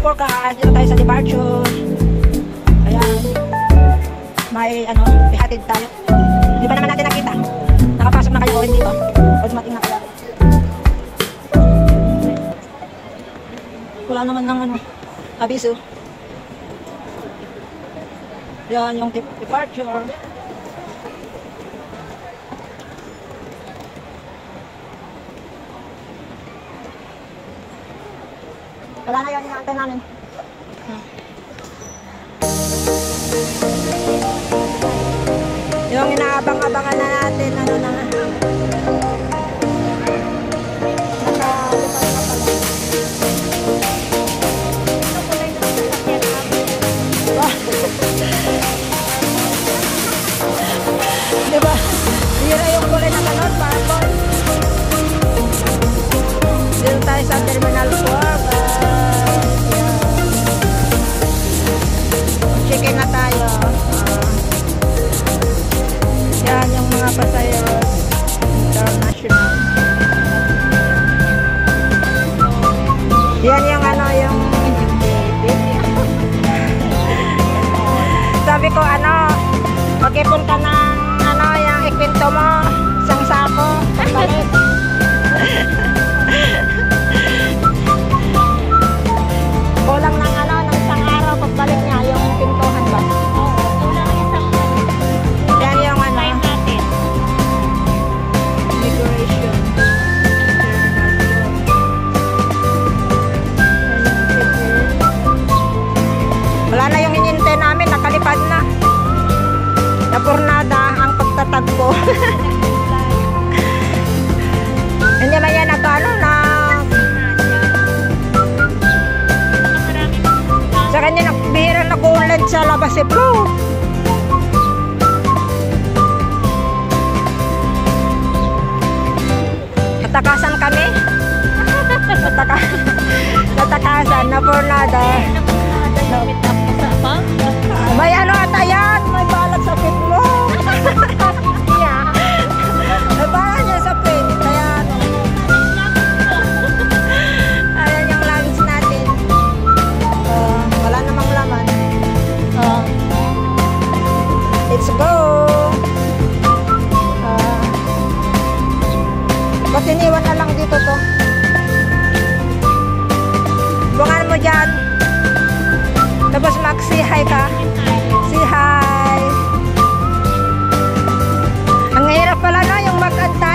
forecast. Dito tayo sa departure. Ayan. May ihatid tayo. Di ba naman natin nakita? Nakapasok na kayo dito. O dumating na kayo. Wala naman ng abiso. Yan yung departure. Wala na yan, inaantay namin. Yung inaabang-abangan na natin, ano na. Diba? Yun na yung kulay na kanon, purple. Dito tayo sa Terminal 4. Check-in na tayo. Yan yung mga passengers international. Yan yung yung sabi ko mag-ipon ka ng yung ikwento mo isang sako pagbalik. Kulang ng ng isang araw pagbalik niya yung pintuhan ba? Kulang isang yan yung time natin. Migration. Wala na yung inintay namin, nakalipad na. Napurnada ang pagtatagpo. Hindi man yan sa kanya nakbihira na kulad sa labas bro. Natakasan kami. Natakasan na pornada. May ata yan, may balat sa pit mo. May balat niya sa pit. Kaya ayan yung lunch natin. Wala namang laman. Let's go. Ba't iniwan na lang dito to? Bungan mo dyan. Tapos mag-say hi ka. Say hi. Ang hirap pala yung mag-antay.